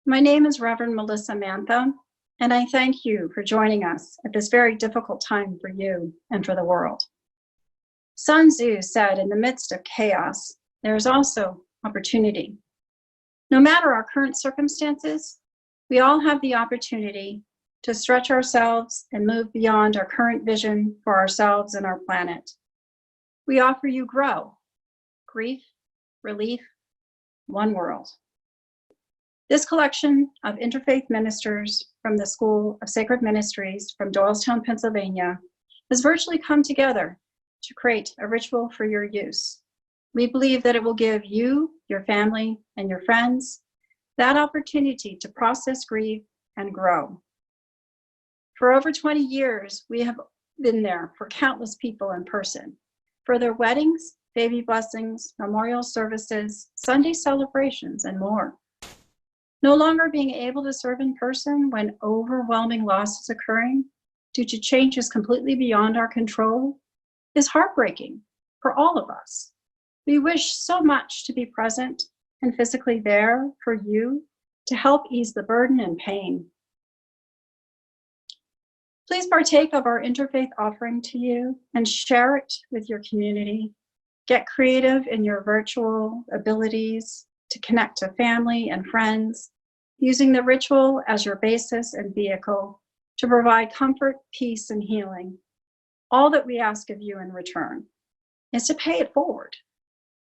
My name is Reverend Melissa Mantha, and I thank you for joining us at this very difficult time for you and for the world. Sun Tzu said, in the midst of chaos, there is also opportunity. No matter our current circumstances, we all have the opportunity to stretch ourselves and move beyond our current vision for ourselves and our planet. We offer you G.R.O.W, grief, relief, one world. This collection of Interfaith Ministers from the School of Sacred Ministries from Doylestown, Pennsylvania, has virtually come together to create a ritual for your use. We believe that it will give you, your family, and your friends that opportunity to process grief and grow. For over 20 years, we have been there for countless people in person, for their weddings, baby blessings, memorial services, Sunday celebrations, and more. No longer being able to serve in person when overwhelming loss is occurring due to changes completely beyond our control is heartbreaking for all of us. We wish so much to be present and physically there for you to help ease the burden and pain. Please partake of our interfaith offering to you and share it with your community. Get creative in your virtual abilities to connect to family and friends, using the ritual as your basis and vehicle to provide comfort, peace, and healing. All that we ask of you in return is to pay it forward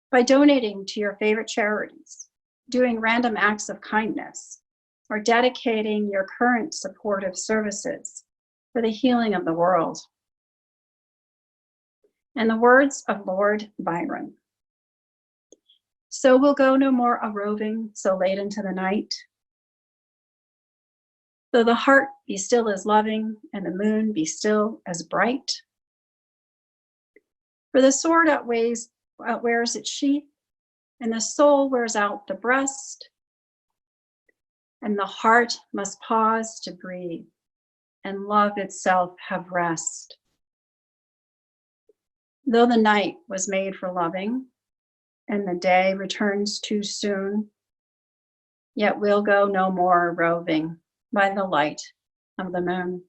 by donating to your favorite charities, doing random acts of kindness, or dedicating your current supportive services for the healing of the world. In the words of Lord Byron, "So we'll go no more a-roving so late into the night. Though the heart be still as loving and the moon be still as bright. For the sword outwears its sheath, and the soul wears out the breast, and the heart must pause to breathe, and love itself have rest. Though the night was made for loving, and the day returns too soon, yet we'll go no more roving by the light of the moon."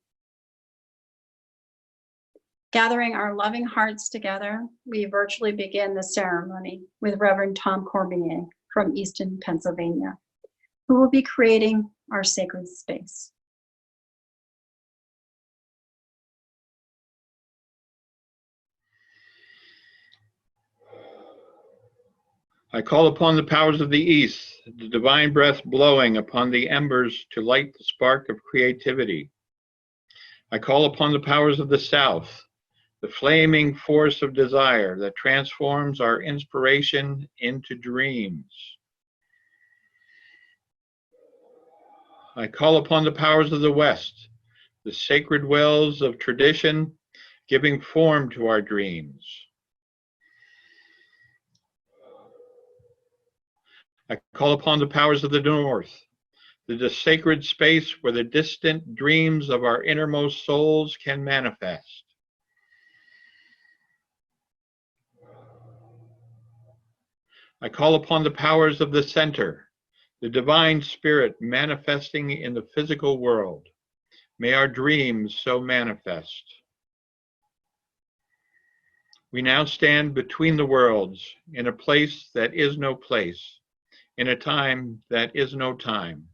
Gathering our loving hearts together, we virtually begin the ceremony with Reverend Tom Cormier from Easton, Pennsylvania, who will be creating our sacred space. I call upon the powers of the East, the divine breath blowing upon the embers to light the spark of creativity. I call upon the powers of the South, the flaming force of desire that transforms our inspiration into dreams. I call upon the powers of the West, the sacred wells of tradition giving form to our dreams. I call upon the powers of the North, the sacred space where the distant dreams of our innermost souls can manifest. I call upon the powers of the center, the divine spirit manifesting in the physical world. May our dreams so manifest. We now stand between the worlds in a place that is no place, in a time that is no time,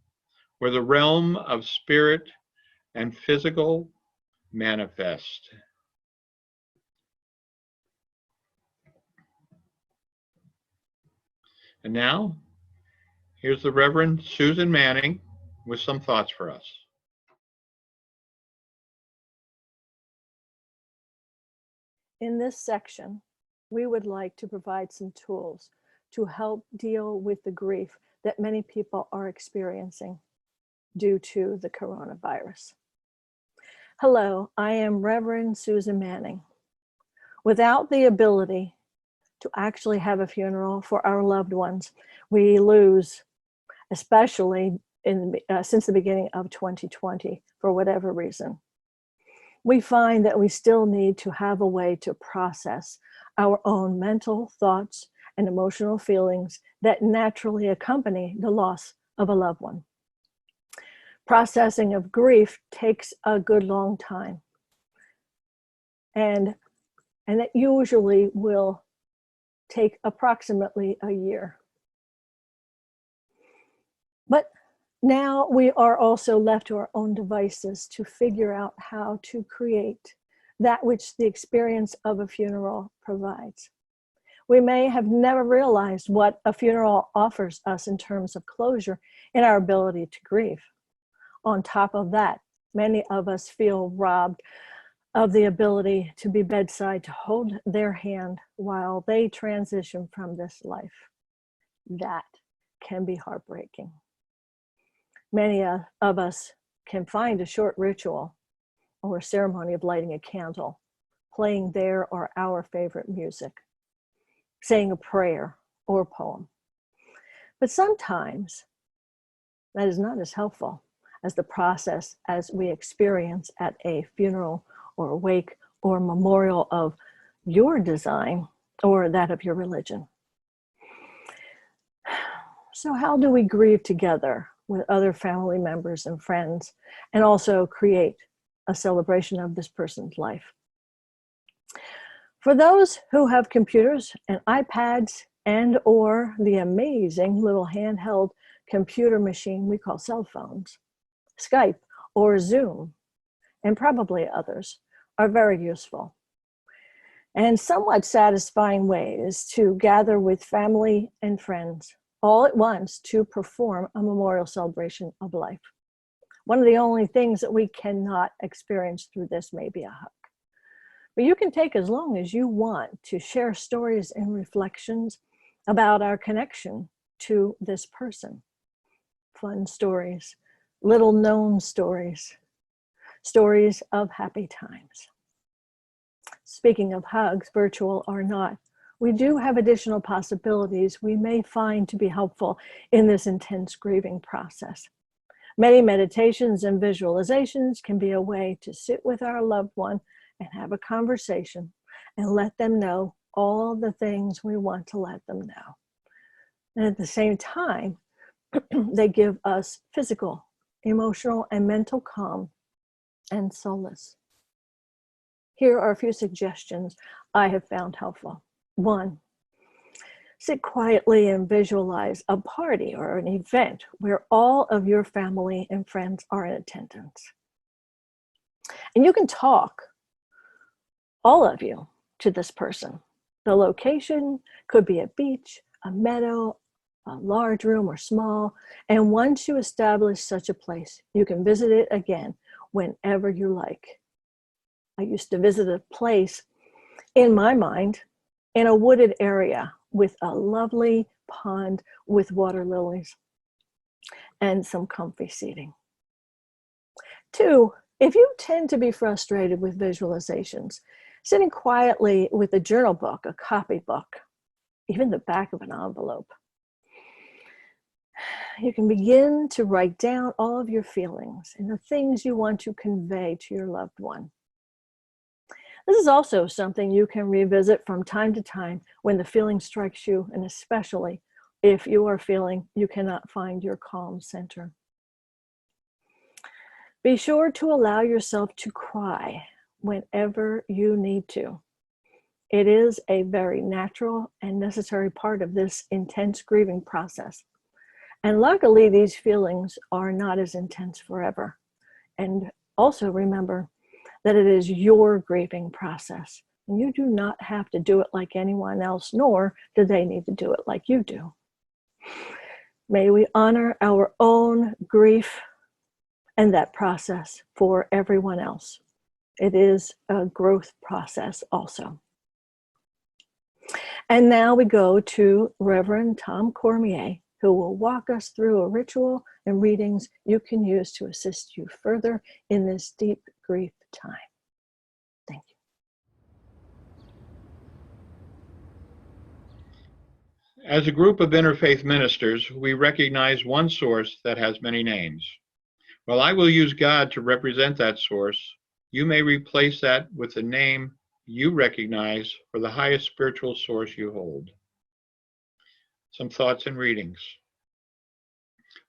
where the realm of spirit and physical manifest. And now, here's the Reverend Susan Manning with some thoughts for us. In this section, we would like to provide some tools to help deal with the grief that many people are experiencing due to the coronavirus. Hello, I am Reverend Susan Manning. Without the ability to actually have a funeral for our loved ones, we lose, especially since the beginning of 2020, for whatever reason. We find that we still need to have a way to process our own mental thoughts and emotional feelings that naturally accompany the loss of a loved one. Processing of grief takes a good long time. And it usually will take approximately a year. But now we are also left to our own devices to figure out how to create that which the experience of a funeral provides. We may have never realized what a funeral offers us in terms of closure in our ability to grieve. On top of that, many of us feel robbed of the ability to be bedside, to hold their hand while they transition from this life. That can be heartbreaking. Many of us can find a short ritual or a ceremony of lighting a candle, playing their or our favorite music, saying a prayer or a poem. But sometimes that is not as helpful as the process as we experience at a funeral or a wake or a memorial of your design or that of your religion. So how do we grieve together with other family members and friends and also create a celebration of this person's life? For those who have computers and iPads and or the amazing little handheld computer machine we call cell phones, Skype or Zoom, and probably others, are very useful and somewhat satisfying ways to gather with family and friends all at once to perform a memorial celebration of life. One of the only things that we cannot experience through this may be a hug. But you can take as long as you want to share stories and reflections about our connection to this person. Fun stories, little known stories, stories of happy times. Speaking of hugs, virtual or not, we do have additional possibilities we may find to be helpful in this intense grieving process. Many meditations and visualizations can be a way to sit with our loved one and have a conversation and let them know all the things we want to let them know. And at the same time, they give us physical, emotional, and mental calm and solace. Here are a few suggestions I have found helpful. 1, sit quietly and visualize a party or an event where all of your family and friends are in attendance. And you can talk, all of you, to this person. The location could be a beach, a meadow, a large room or small. And once you establish such a place, you can visit it again whenever you like. I used to visit a place, in my mind, in a wooded area with a lovely pond with water lilies and some comfy seating. 2, if you tend to be frustrated with visualizations, sitting quietly with a journal book, a copybook, even the back of an envelope, you can begin to write down all of your feelings and the things you want to convey to your loved one. This is also something you can revisit from time to time when the feeling strikes you, and especially if you are feeling you cannot find your calm center. Be sure to allow yourself to cry whenever you need to. It is a very natural and necessary part of this intense grieving process. And luckily, these feelings are not as intense forever. And also remember that it is your grieving process. And you do not have to do it like anyone else, nor do they need to do it like you do. May we honor our own grief and that process for everyone else. It is a growth process also. And now we go to Reverend Tom Cormier, who will walk us through a ritual and readings you can use to assist you further in this deep grief time. Thank you. As a group of interfaith ministers, we recognize one source that has many names. While I will use God to represent that source, you may replace that with the name you recognize for the highest spiritual source you hold. Some thoughts and readings.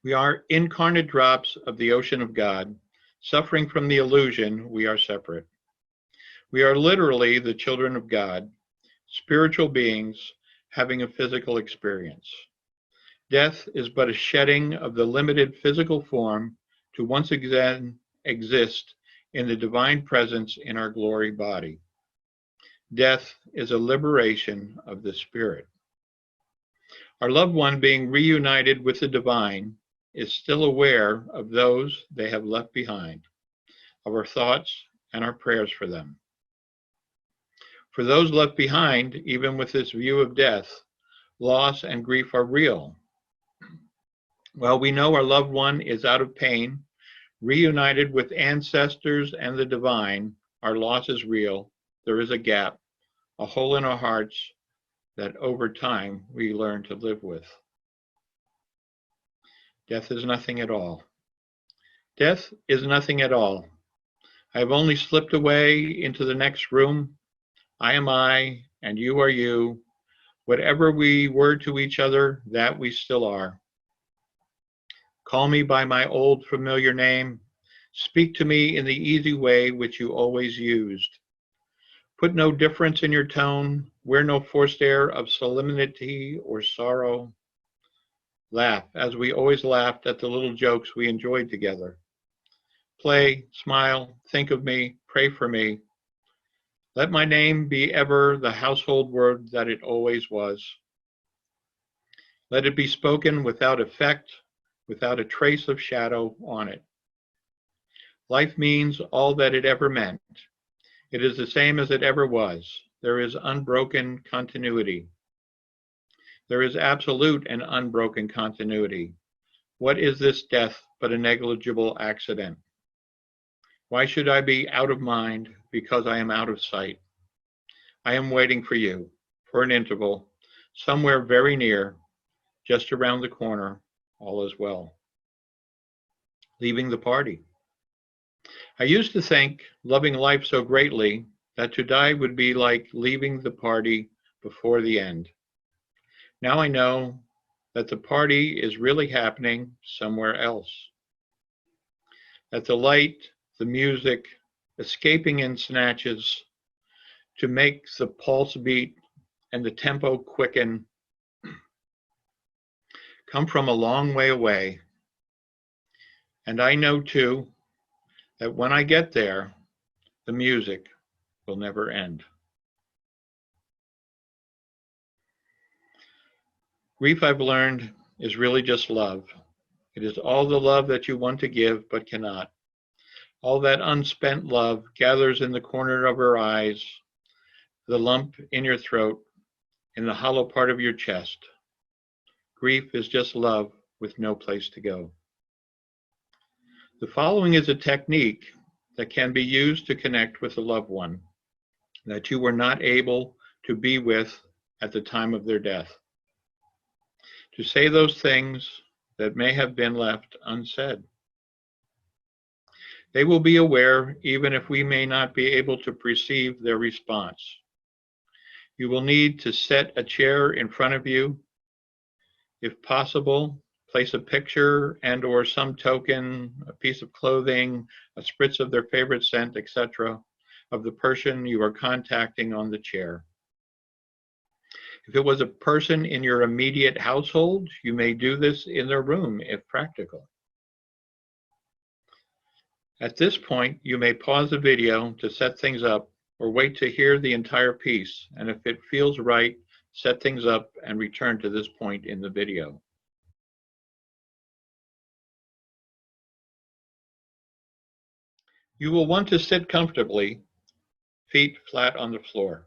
We are incarnate drops of the ocean of God, suffering from the illusion we are separate. We are literally the children of God, spiritual beings having a physical experience. Death is but a shedding of the limited physical form to once again exist in the divine presence in our glory body. Death is a liberation of the spirit. Our loved one being reunited with the divine is still aware of those they have left behind, of our thoughts and our prayers for them. For those left behind, even with this view of death, loss and grief are real. While we know our loved one is out of pain, reunited with ancestors and the divine, our loss is real. There is a gap, a hole in our hearts that over time we learn to live with. Death is nothing at all. Death is nothing at all. I have only slipped away into the next room. I am I, and you are you. Whatever we were to each other, that we still are. Call me by my old familiar name. Speak to me in the easy way which you always used. Put no difference in your tone. Wear no forced air of solemnity or sorrow. Laugh as we always laughed at the little jokes we enjoyed together. Play, smile, think of me, pray for me. Let my name be ever the household word that it always was. Let it be spoken without effect, without a trace of shadow on it. Life means all that it ever meant. It is the same as it ever was. There is unbroken continuity. There is absolute and unbroken continuity. What is this death but a negligible accident? Why should I be out of mind because I am out of sight? I am waiting for you, for an interval, somewhere very near, just around the corner, all is well. Leaving the party. I used to think, loving life so greatly, that to die would be like leaving the party before the end. Now I know that the party is really happening somewhere else. That the light, the music, escaping in snatches to make the pulse beat and the tempo quicken, come from a long way away. And I know too that when I get there, the music will never end. Grief, I've learned, is really just love. It is all the love that you want to give but cannot. All that unspent love gathers in the corner of your eyes, the lump in your throat, in the hollow part of your chest. Grief is just love with no place to go. The following is a technique that can be used to connect with a loved one that you were not able to be with at the time of their death. To say those things that may have been left unsaid. They will be aware even if we may not be able to perceive their response. You will need to set a chair in front of you. If possible, place a picture and or some token, a piece of clothing, a spritz of their favorite scent, etc., of the person you are contacting on the chair. If it was a person in your immediate household, you may do this in their room if practical. At this point, you may pause the video to set things up or wait to hear the entire piece, and if it feels right, set things up and return to this point in the video. You will want to sit comfortably, feet flat on the floor.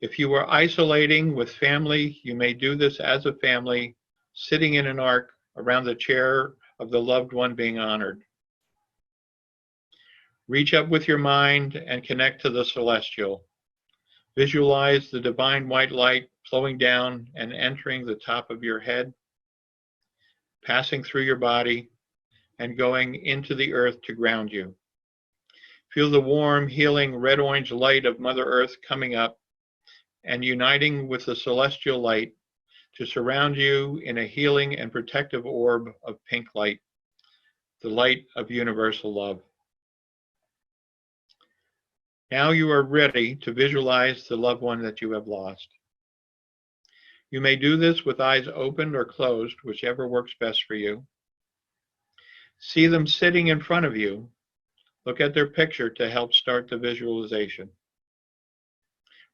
If you are isolating with family, you may do this as a family, sitting in an arc around the chair of the loved one being honored. Reach up with your mind and connect to the celestial. Visualize the divine white light flowing down and entering the top of your head, passing through your body, and going into the earth to ground you. Feel the warm, healing, red-orange light of Mother Earth coming up and uniting with the celestial light to surround you in a healing and protective orb of pink light, the light of universal love. Now you are ready to visualize the loved one that you have lost. You may do this with eyes open or closed, whichever works best for you. See them sitting in front of you. Look at their picture to help start the visualization.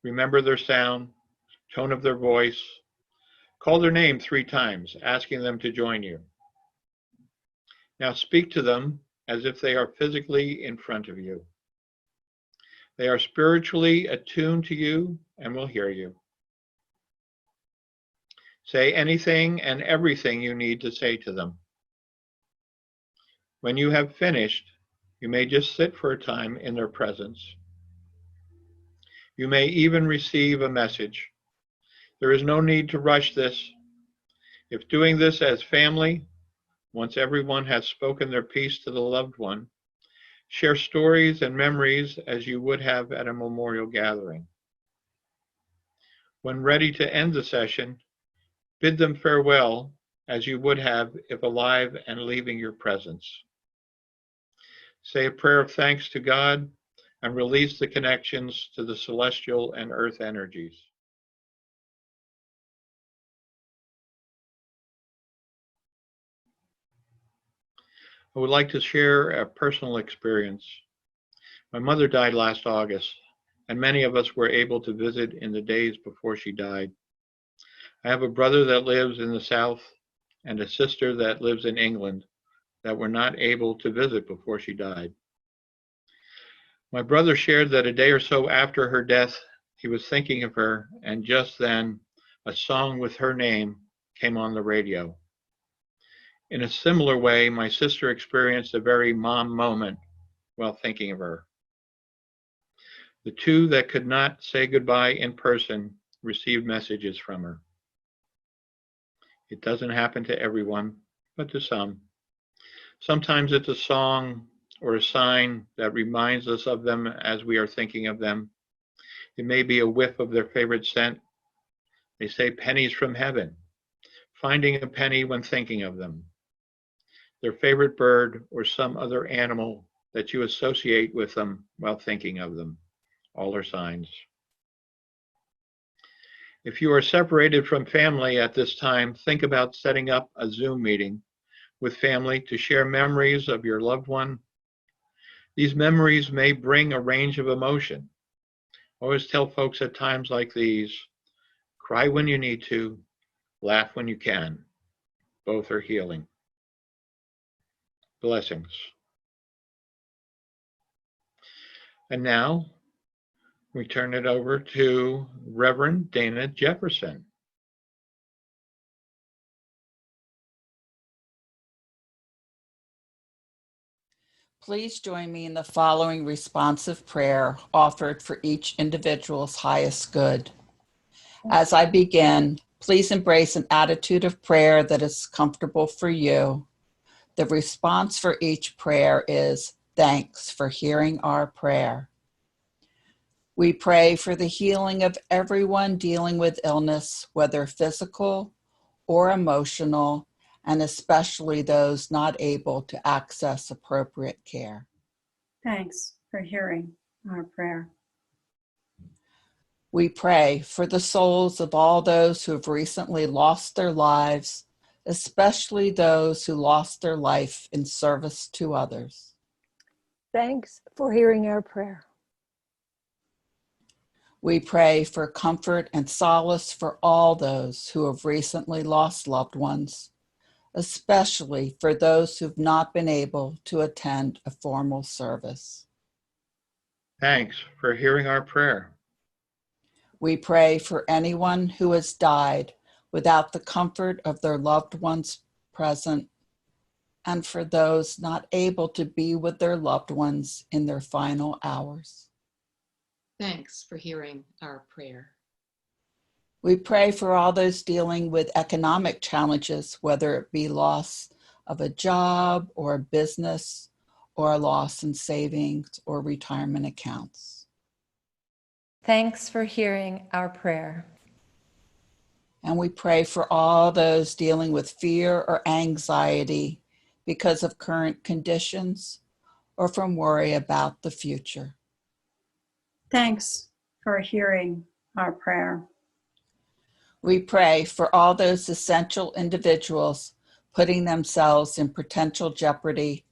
Remember their sound, tone of their voice. Call their name 3 times, asking them to join you. Now speak to them as if they are physically in front of you. They are spiritually attuned to you and will hear you. Say anything and everything you need to say to them. When you have finished, you may just sit for a time in their presence. You may even receive a message. There is no need to rush this. If doing this as family, once everyone has spoken their piece to the loved one, share stories and memories as you would have at a memorial gathering. When ready to end the session, bid them farewell as you would have if alive and leaving your presence. Say a prayer of thanks to God and release the connections to the celestial and earth energies. I would like to share a personal experience. My mother died last August, and many of us were able to visit in the days before she died. I have a brother that lives in the South and a sister that lives in England that were not able to visit before she died. My brother shared that a day or so after her death, he was thinking of her, and just then, a song with her name came on the radio. In a similar way, my sister experienced a very mom moment while thinking of her. The two that could not say goodbye in person received messages from her. It doesn't happen to everyone, but to some. Sometimes it's a song or a sign that reminds us of them as we are thinking of them. It may be a whiff of their favorite scent. They say pennies from heaven, finding a penny when thinking of them. Their favorite bird or some other animal that you associate with them while thinking of them. All are signs. If you are separated from family at this time, think about setting up a Zoom meeting with family to share memories of your loved one. These memories may bring a range of emotion. I always tell folks at times like these, cry when you need to, laugh when you can. Both are healing. Blessings. And now we turn it over to Reverend Dana Jefferson. Please join me in the following responsive prayer offered for each individual's highest good. As I begin, please embrace an attitude of prayer that is comfortable for you. The response for each prayer is, thanks for hearing our prayer. We pray for the healing of everyone dealing with illness, whether physical or emotional, and especially those not able to access appropriate care. Thanks for hearing our prayer. We pray for the souls of all those who have recently lost their lives, especially those who lost their life in service to others. Thanks for hearing our prayer. We pray for comfort and solace for all those who have recently lost loved ones, especially for those who've not been able to attend a formal service. Thanks for hearing our prayer. We pray for anyone who has died without the comfort of their loved ones present, and for those not able to be with their loved ones in their final hours. Thanks for hearing our prayer. We pray for all those dealing with economic challenges, whether it be loss of a job or a business, or a loss in savings or retirement accounts. Thanks for hearing our prayer. And we pray for all those dealing with fear or anxiety because of current conditions or from worry about the future. Thanks for hearing our prayer. We pray for all those essential individuals putting themselves in potential jeopardy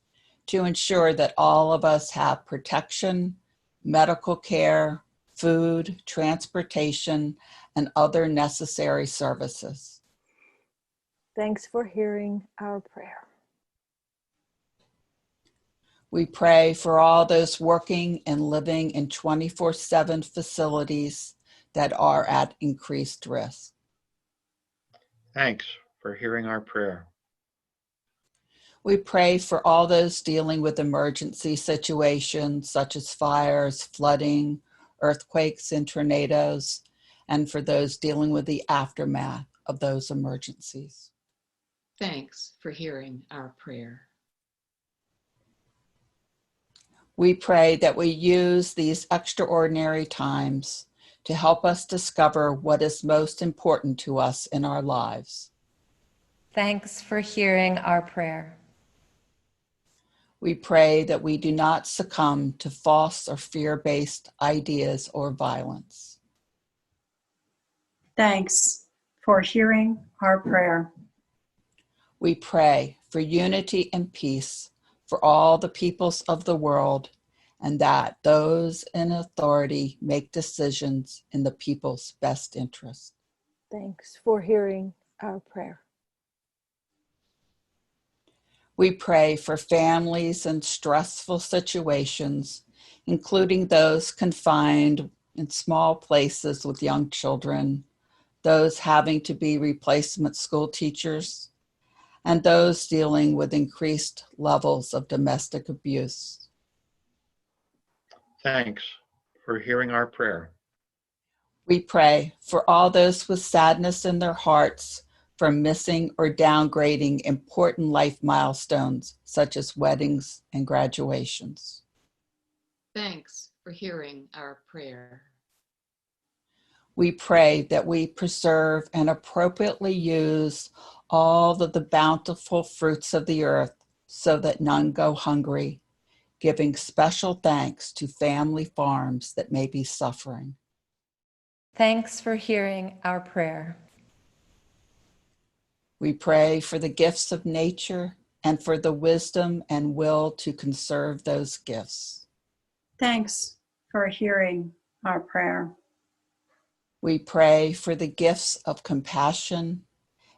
to ensure that all of us have protection, medical care, food, transportation, and other necessary services. Thanks for hearing our prayer. We pray for all those working and living in 24/7 facilities that are at increased risk. Thanks for hearing our prayer. We pray for all those dealing with emergency situations such as fires, flooding, earthquakes, and tornadoes, and for those dealing with the aftermath of those emergencies. Thanks for hearing our prayer. We pray that we use these extraordinary times to help us discover what is most important to us in our lives. Thanks for hearing our prayer. We pray that we do not succumb to false or fear-based ideas or violence. Thanks for hearing our prayer. We pray for unity and peace for all the peoples of the world, and that those in authority make decisions in the people's best interest. Thanks for hearing our prayer. We pray for families in stressful situations, including those confined in small places with young children, those having to be replacement school teachers, and those dealing with increased levels of domestic abuse. Thanks for hearing our prayer. We pray for all those with sadness in their hearts for missing or downgrading important life milestones, such as weddings and graduations. Thanks for hearing our prayer. We pray that we preserve and appropriately use all of the bountiful fruits of the earth so that none go hungry, giving special thanks to family farms that may be suffering. Thanks for hearing our prayer. We pray for the gifts of nature and for the wisdom and will to conserve those gifts. Thanks for hearing our prayer. We pray for the gifts of compassion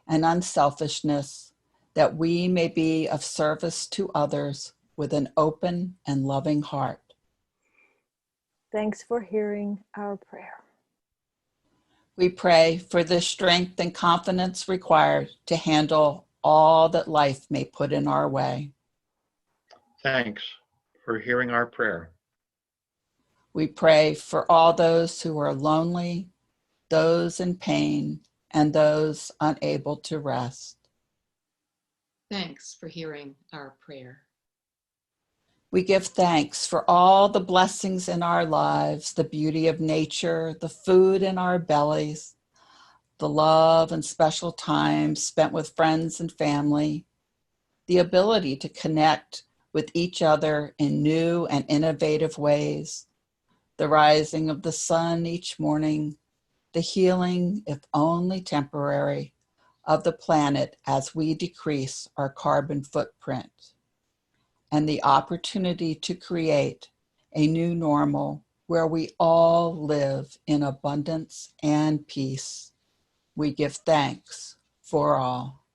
and unselfishness, that we may be of service to others with an open and loving heart. Thanks for hearing our prayer. We pray for the strength and confidence required to handle all that life may put in our way. Thanks for hearing our prayer. We pray for all those who are lonely, those in pain, and those unable to rest. Thanks for hearing our prayer. We give thanks for all the blessings in our lives, the beauty of nature, the food in our bellies, the love and special time spent with friends and family, the ability to connect with each other in new and innovative ways, the rising of the sun each morning, the healing, if only temporary, of the planet as we decrease our carbon footprint, and the opportunity to create a new normal where we all live in abundance and peace. We give thanks for all.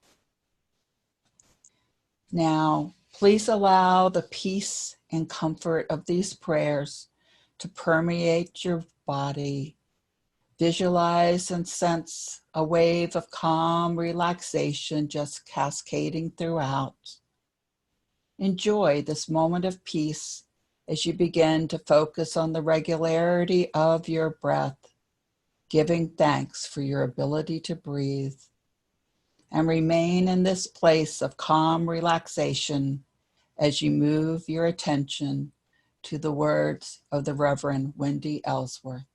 Now, please allow the peace and comfort of these prayers to permeate your body. Visualize and sense a wave of calm relaxation just cascading throughout. Enjoy this moment of peace as you begin to focus on the regularity of your breath, giving thanks for your ability to breathe, and remain in this place of calm relaxation as you move your attention to the words of the Reverend Wendy Ellsworth.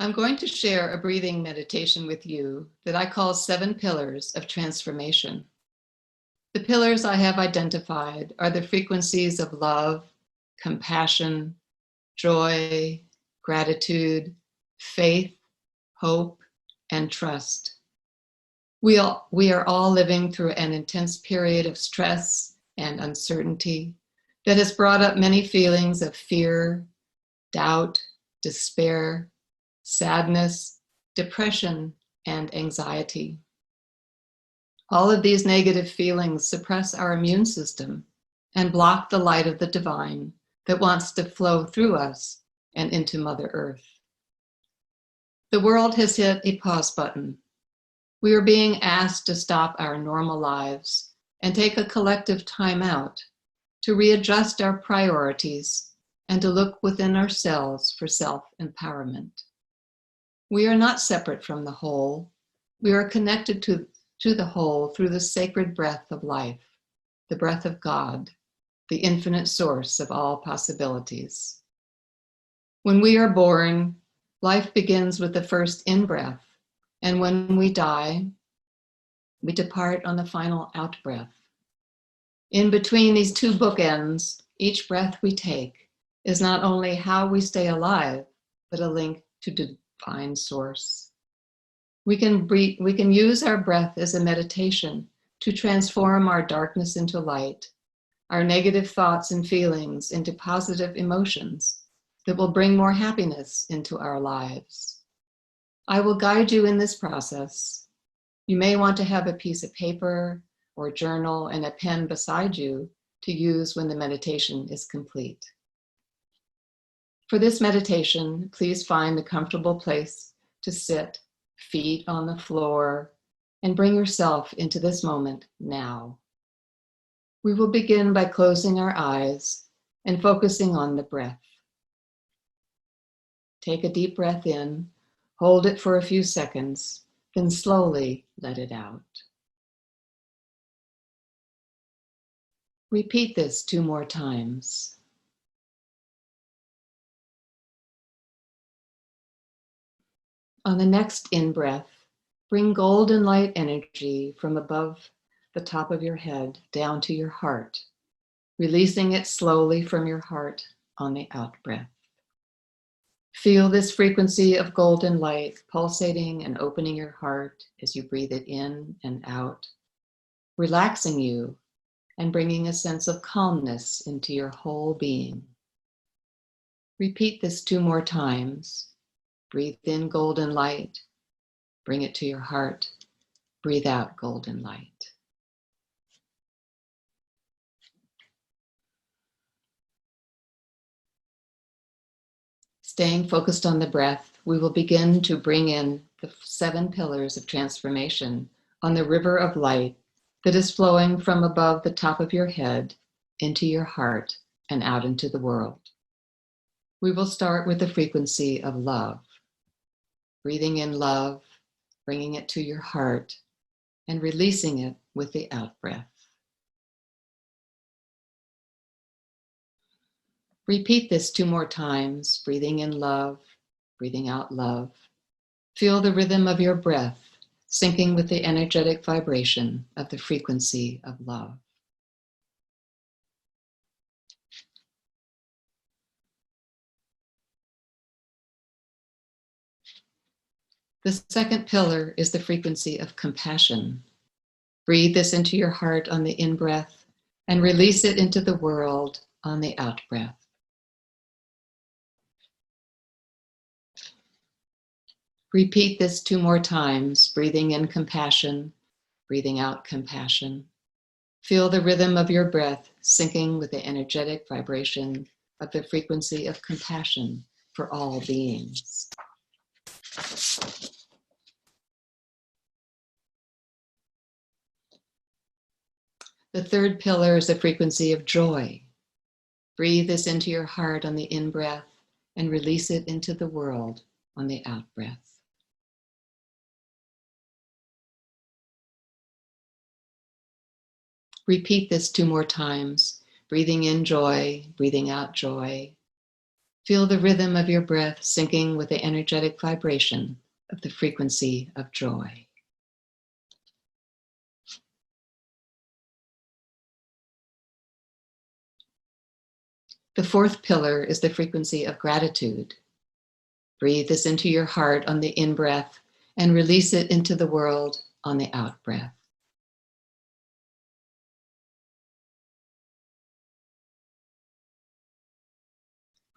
I'm going to share a breathing meditation with you that I call 7 pillars of transformation. The pillars I have identified are the frequencies of love, compassion, joy, gratitude, faith, hope, and trust. We are all living through an intense period of stress and uncertainty that has brought up many feelings of fear, doubt, despair, sadness, depression, and anxiety. All of these negative feelings suppress our immune system and block the light of the divine that wants to flow through us and into Mother Earth. The world has hit a pause button. We are being asked to stop our normal lives and take a collective time out to readjust our priorities and to look within ourselves for self-empowerment. We are not separate from the whole. We are connected to the whole through the sacred breath of life, the breath of God, the infinite source of all possibilities. When we are born, life begins with the first in-breath, and when we die, we depart on the final out-breath. In between these two bookends, each breath we take is not only how we stay alive, but a link to divine source. We can use our breath as a meditation to transform our darkness into light, our negative thoughts and feelings into positive emotions that will bring more happiness into our lives. I will guide you in this process. You may want to have a piece of paper or journal and a pen beside you to use when the meditation is complete. For this meditation, please find a comfortable place to sit, feet on the floor, and bring yourself into this moment now. We will begin by closing our eyes and focusing on the breath. Take a deep breath in, hold it for a few seconds, then slowly let it out. Repeat this 2 more times. On the next in-breath, bring golden light energy from above the top of your head down to your heart, releasing it slowly from your heart on the out-breath. Feel this frequency of golden light pulsating and opening your heart as you breathe it in and out, relaxing you and bringing a sense of calmness into your whole being. Repeat this 2 more times. Breathe in golden light, bring it to your heart, breathe out golden light. Staying focused on the breath, we will begin to bring in the 7 pillars of transformation on the river of light that is flowing from above the top of your head into your heart and out into the world. We will start with the frequency of love. Breathing in love, bringing it to your heart, and releasing it with the out-breath. Repeat this 2 more times, breathing in love, breathing out love. Feel the rhythm of your breath syncing with the energetic vibration of the frequency of love. The second pillar is the frequency of compassion. Breathe this into your heart on the in-breath and release it into the world on the out-breath. Repeat this 2 more times, breathing in compassion, breathing out compassion. Feel the rhythm of your breath syncing with the energetic vibration of the frequency of compassion for all beings. The third pillar is the frequency of joy. Breathe this into your heart on the in-breath and release it into the world on the out-breath. Repeat this 2 more times, breathing in joy, breathing out joy. Feel the rhythm of your breath syncing with the energetic vibration of the frequency of joy. The fourth pillar is the frequency of gratitude. Breathe this into your heart on the in-breath and release it into the world on the out-breath.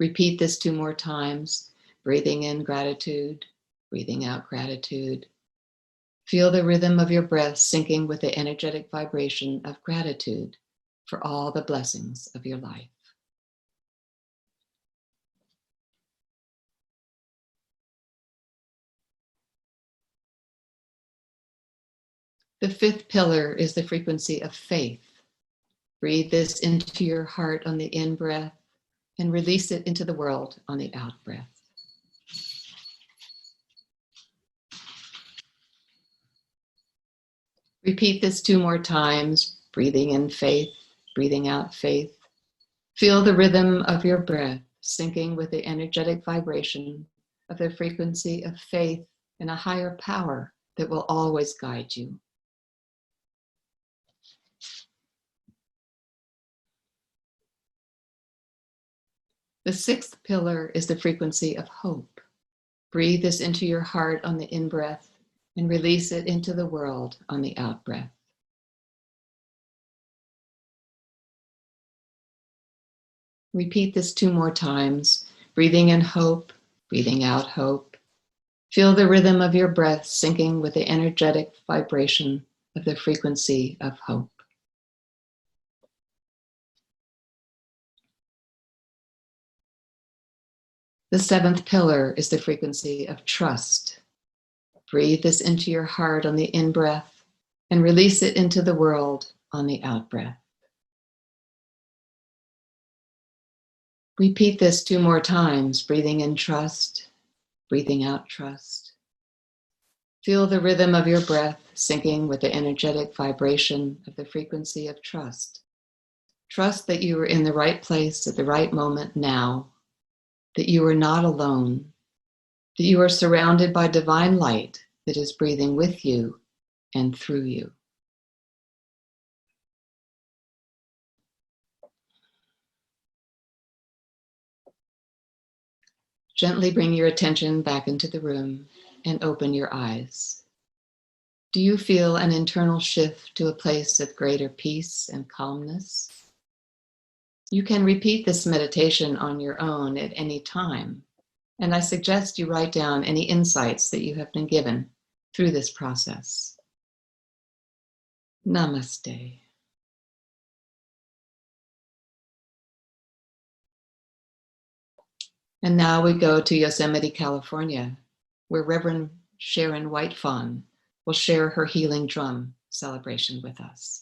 Repeat this 2 more times, breathing in gratitude, breathing out gratitude. Feel the rhythm of your breath syncing with the energetic vibration of gratitude for all the blessings of your life. The fifth pillar is the frequency of faith. Breathe this into your heart on the in-breath and release it into the world on the out-breath. Repeat this 2 more times, breathing in faith, breathing out faith. Feel the rhythm of your breath syncing with the energetic vibration of the frequency of faith in a higher power that will always guide you. The sixth pillar is the frequency of hope. Breathe this into your heart on the in-breath and release it into the world on the out-breath. Repeat this 2 more times, breathing in hope, breathing out hope. Feel the rhythm of your breath syncing with the energetic vibration of the frequency of hope. The seventh pillar is the frequency of trust. Breathe this into your heart on the in-breath and release it into the world on the out-breath. Repeat this 2 more times, breathing in trust, breathing out trust. Feel the rhythm of your breath syncing with the energetic vibration of the frequency of trust. Trust that you are in the right place at the right moment now, that you are not alone, that you are surrounded by divine light that is breathing with you and through you. Gently bring your attention back into the room and open your eyes. Do you feel an internal shift to a place of greater peace and calmness? You can repeat this meditation on your own at any time, and I suggest you write down any insights that you have been given through this process. Namaste. And now we go to Yosemite, California, where Reverend Sharon Whitefawn will share her healing drum celebration with us.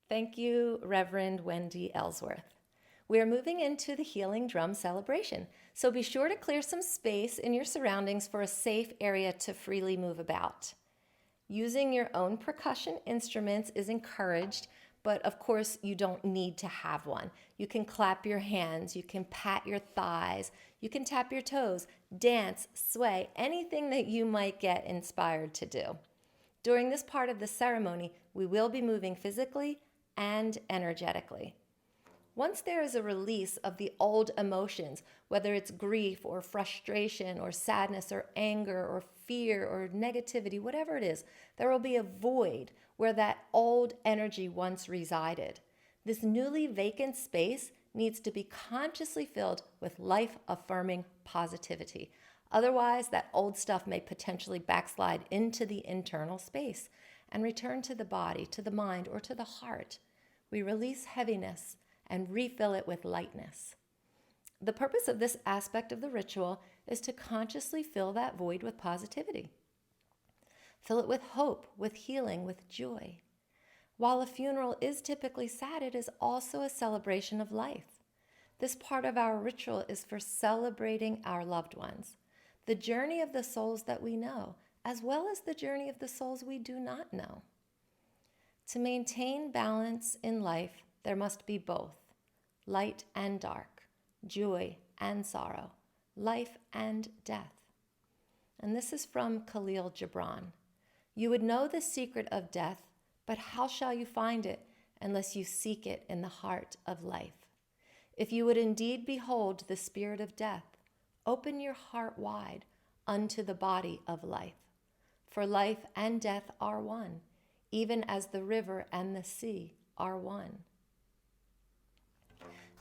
Thank you, Reverend Wendy Ellsworth. We are moving into the healing drum celebration, so be sure to clear some space in your surroundings for a safe area to freely move about. Using your own percussion instruments is encouraged, but of course you don't need to have one. You can clap your hands, you can pat your thighs, you can tap your toes, dance, sway, anything that you might get inspired to do. During this part of the ceremony, we will be moving physically and energetically. Once there is a release of the old emotions, whether it's grief or frustration or sadness or anger or fear or negativity, whatever it is, there will be a void where that old energy once resided. This newly vacant space needs to be consciously filled with life-affirming positivity. Otherwise, that old stuff may potentially backslide into the internal space and return to the body, to the mind, or to the heart. We release heaviness and refill it with lightness. The purpose of this aspect of the ritual is to consciously fill that void with positivity. Fill it with hope, with healing, with joy. While a funeral is typically sad, it is also a celebration of life. This part of our ritual is for celebrating our loved ones, the journey of the souls that we know, as well as the journey of the souls we do not know. To maintain balance in life, there must be both, light and dark, joy and sorrow, life and death. And this is from Khalil Gibran. You would know the secret of death, but how shall you find it unless you seek it in the heart of life? If you would indeed behold the spirit of death, open your heart wide unto the body of life. For life and death are one, even as the river and the sea are one.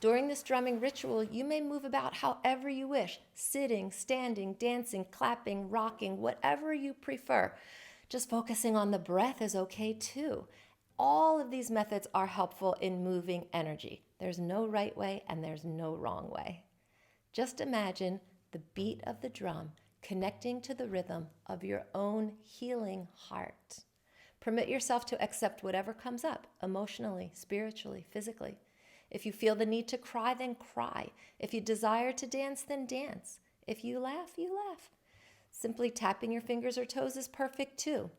During this drumming ritual, you may move about however you wish, sitting, standing, dancing, clapping, rocking, whatever you prefer. Just focusing on the breath is okay too. All of these methods are helpful in moving energy. There's no right way and there's no wrong way. Just imagine the beat of the drum connecting to the rhythm of your own healing heart. Permit yourself to accept whatever comes up emotionally, spiritually, physically. If you feel the need to cry, then cry. If you desire to dance, then dance. If you laugh, you laugh. Simply tapping your fingers or toes is perfect too.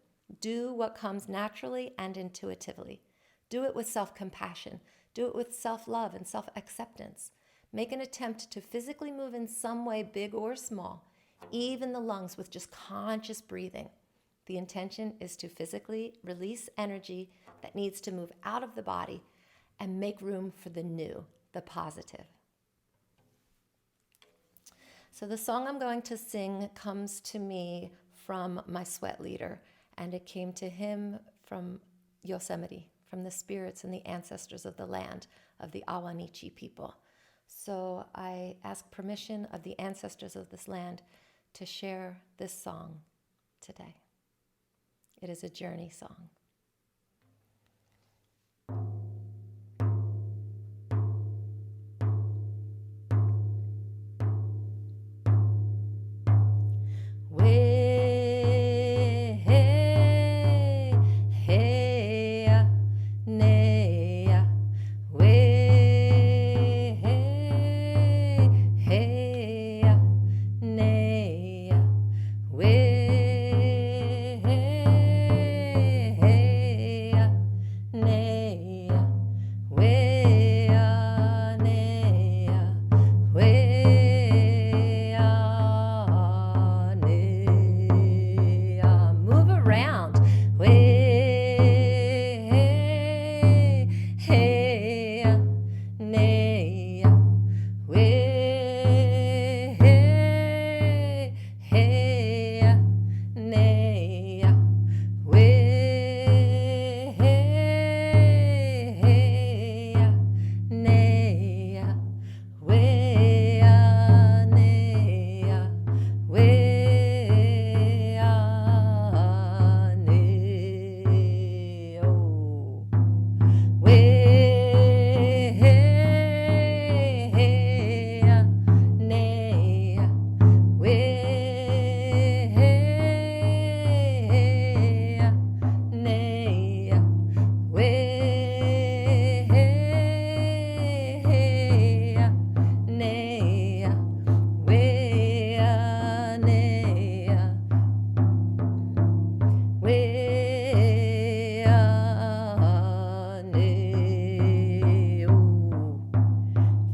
Do what comes naturally and intuitively. Do it with self-compassion. Do it with self-love and self-acceptance. Make an attempt to physically move in some way, big or small, even the lungs, with just conscious breathing. The intention is to physically release energy that needs to move out of the body and make room for the new, the positive. So the song I'm going to sing comes to me from my sweat leader, and it came to him from Yosemite, from the spirits and the ancestors of the land of the Awanichi people. So I ask permission of the ancestors of this land to share this song today. It is a journey song. Move around.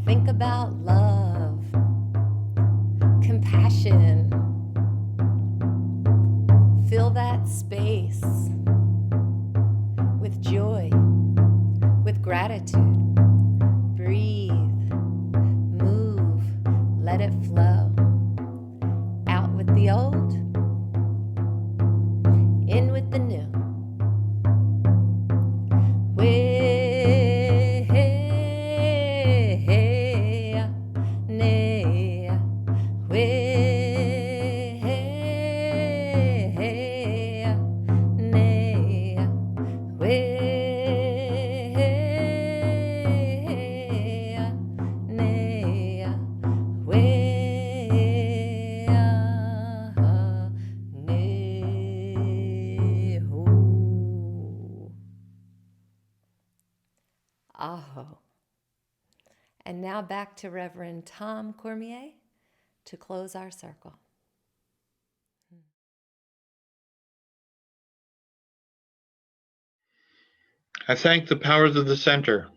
Think about love, compassion. Fill that space with joy, with gratitude. Breathe, move, let it flow. Out with the old, in with the new. Aho. And now back to Reverend Tom Cormier to close our circle. I thank the powers of the center.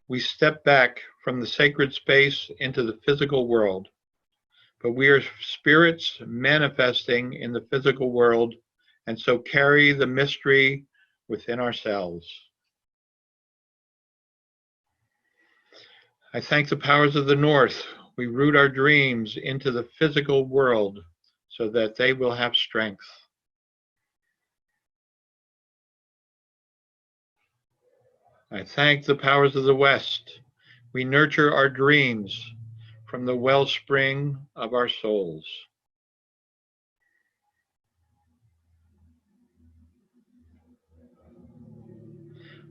We step back from the sacred space into the physical world, but we are spirits manifesting in the physical world and so carry the mystery within ourselves. I thank the powers of the north. We root our dreams into the physical world so that they will have strength. I thank the powers of the west. We nurture our dreams from the wellspring of our souls.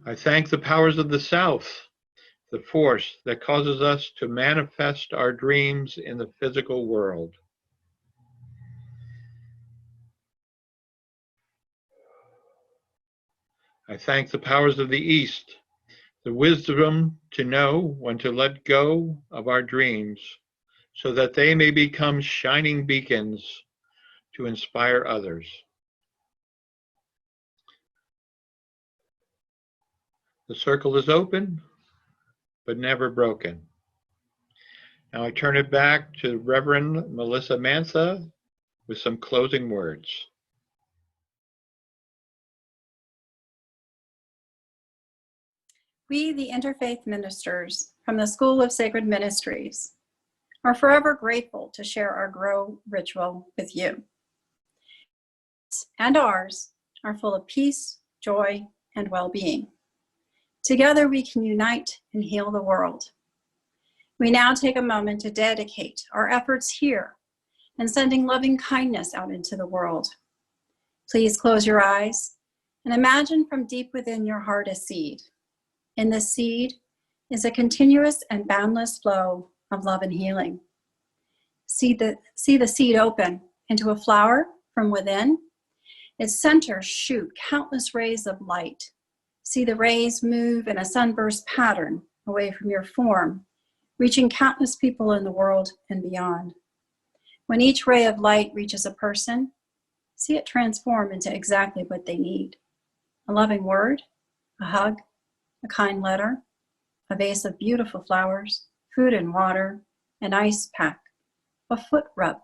I thank the powers of the south, the force that causes us to manifest our dreams in the physical world. I thank the powers of the east, the wisdom to know when to let go of our dreams so that they may become shining beacons to inspire others. The circle is open, but never broken. Now I turn it back to Reverend Melissa Mantha with some closing words. We, the Interfaith Ministers from the School of Sacred Ministries, are forever grateful to share our G.R.O.W ritual with you. And ours are full of peace, joy, and well-being. Together we can unite and heal the world. We now take a moment to dedicate our efforts here and sending loving kindness out into the world. Please close your eyes and imagine from deep within your heart a seed. In this seed is a continuous and boundless flow of love and healing. See the seed open into a flower from within. Its center shoot countless rays of light. See the rays move in a sunburst pattern away from your form, reaching countless people in the world and beyond. When each ray of light reaches a person, see it transform into exactly what they need. A loving word, a hug, a kind letter, a vase of beautiful flowers, food and water, an ice pack, a foot rub,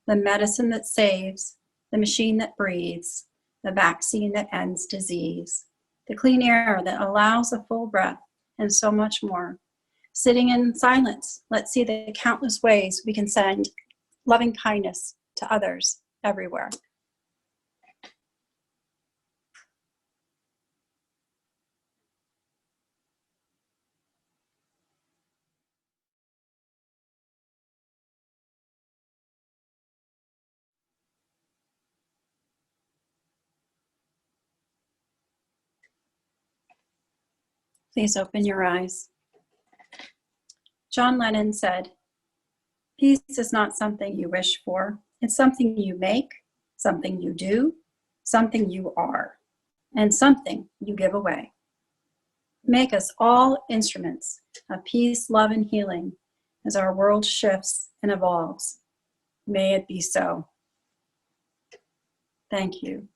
the medicine that saves, the machine that breathes, the vaccine that ends disease, the clean air that allows a full breath, and so much more. Sitting in silence, let's see the countless ways we can send loving kindness to others everywhere. Please open your eyes. John Lennon said, "Peace is not something you wish for. It's something you make, something you do, something you are, and something you give away. Make us all instruments of peace, love, and healing as our world shifts and evolves. May it be so." Thank you.